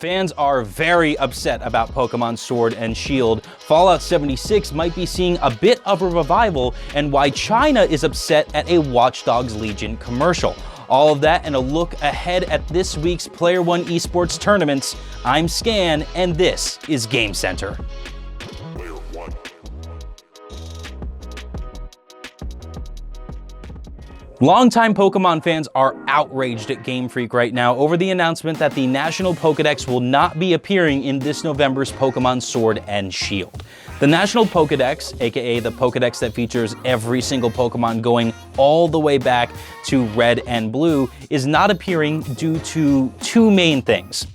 Fans are very upset about Pokemon Sword and Shield. Fallout 76 might be seeing a bit of a revival, and why China is upset at a Watch Dogs Legion commercial. All of that and a look ahead at this week's Player One Esports tournaments. I'm Scan, and this is Game Center. Longtime Pokemon fans are outraged at Game Freak right now over the announcement that the National Pokedex will not be appearing in this November's Pokemon Sword and Shield. The National Pokedex, aka the Pokedex that features every single Pokemon going all the way back to Red and Blue, is not appearing due to two main things.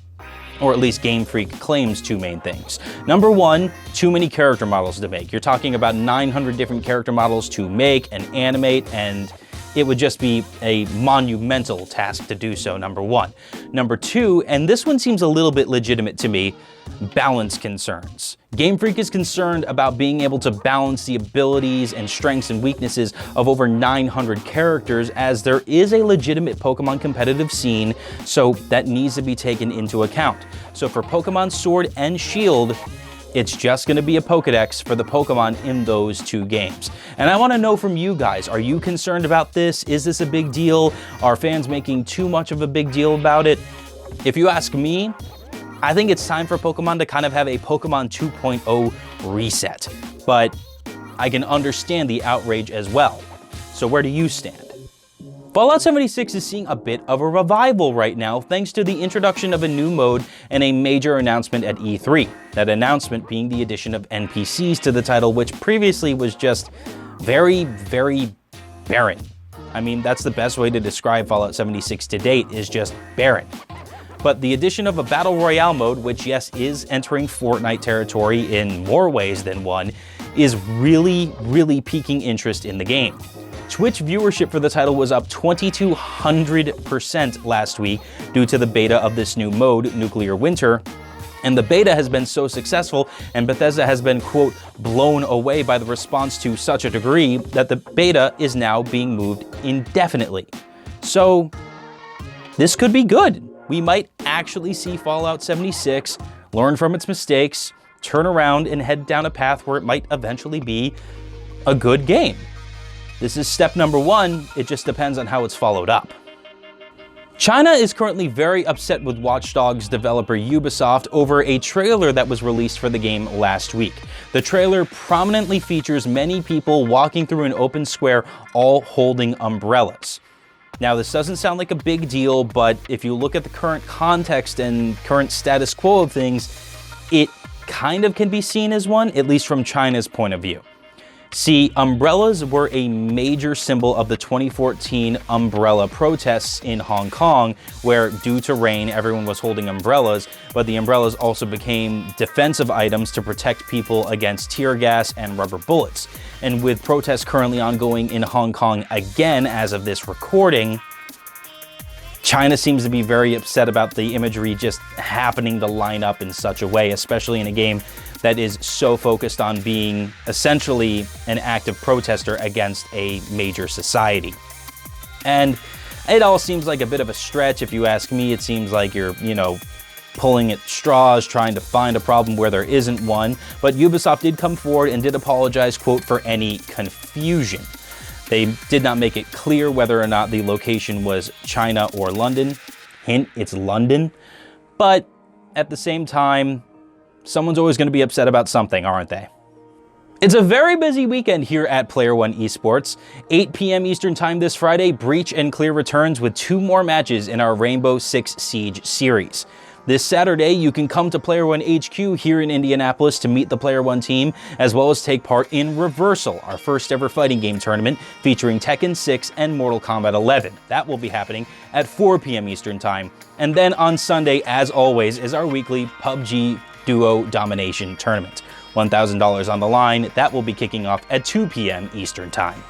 Or at least Game Freak claims two main things. Number one, too many character models to make. You're talking about 900 different character models to make and animate, and it would just be a monumental task to do so, number one. Number two, and this one seems a little bit legitimate to me, balance concerns. Game Freak is concerned about being able to balance the abilities and strengths and weaknesses of over 900 characters, as there is a legitimate Pokemon competitive scene, so that needs to be taken into account. So for Pokemon Sword and Shield, it's just going to be a Pokedex for the Pokemon in those two games. And I want to know from you guys, are you concerned about this? Is this a big deal? Are fans making too much of a big deal about it? If you ask me, I think it's time for Pokemon to kind of have a Pokemon 2.0 reset. But I can understand the outrage as well. So where do you stand? Fallout 76 is seeing a bit of a revival right now thanks to the introduction of a new mode and a major announcement at E3. That announcement being the addition of NPCs to the title, which previously was just very, very barren. I mean, that's the best way to describe Fallout 76 to date, is just barren. But the addition of a Battle Royale mode, which yes, is entering Fortnite territory in more ways than one, is really, really piquing interest in the game. Twitch viewership for the title was up 2,200% last week due to the beta of this new mode, Nuclear Winter. And the beta has been so successful, and Bethesda has been, quote, blown away by the response to such a degree that the beta is now being moved indefinitely. So this could be good. We might actually see Fallout 76 learn from its mistakes, turn around, and head down a path where it might eventually be a good game. This is step number one. It just depends on how it's followed up. China is currently very upset with Watch Dogs developer Ubisoft over a trailer that was released for the game last week. The trailer prominently features many people walking through an open square, all holding umbrellas. Now, this doesn't sound like a big deal, but if you look at the current context and current status quo of things, it kind of can be seen as one, at least from China's point of view. See, umbrellas were a major symbol of the 2014 umbrella protests in Hong Kong, where due to rain, everyone was holding umbrellas, but the umbrellas also became defensive items to protect people against tear gas and rubber bullets. And with protests currently ongoing in Hong Kong again as of this recording, China seems to be very upset about the imagery just happening to line up in such a way, especially in a game that is so focused on being essentially an active protester against a major society. And it all seems like a bit of a stretch if you ask me. It seems like you're, pulling at straws, trying to find a problem where there isn't one. But Ubisoft did come forward and did apologize, quote, for any confusion. They did not make it clear whether or not the location was China or London. Hint, it's London. But at the same time, someone's always going to be upset about something, aren't they? It's a very busy weekend here at Player One Esports. 8 p.m. Eastern Time this Friday, Breach and Clear returns with 2 more matches in our Rainbow Six Siege series. This Saturday, you can come to Player One HQ here in Indianapolis to meet the Player One team, as well as take part in Reversal, our first ever fighting game tournament featuring Tekken 6 and Mortal Kombat 11. That will be happening at 4 p.m. Eastern Time. And then on Sunday, as always, is our weekly PUBG Duo Domination Tournament. $1,000 on the line. That will be kicking off at 2 p.m. Eastern Time.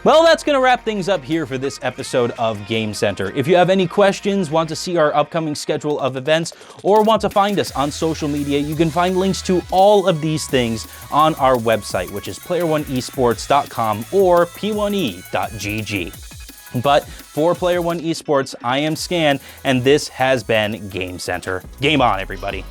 Well, that's going to wrap things up here for this episode of Game Center. If you have any questions, want to see our upcoming schedule of events, or want to find us on social media, you can find links to all of these things on our website, which is player1esports.com or p1e.gg. But for Player One Esports, I am Scan, and this has been Game Center. Game on, everybody.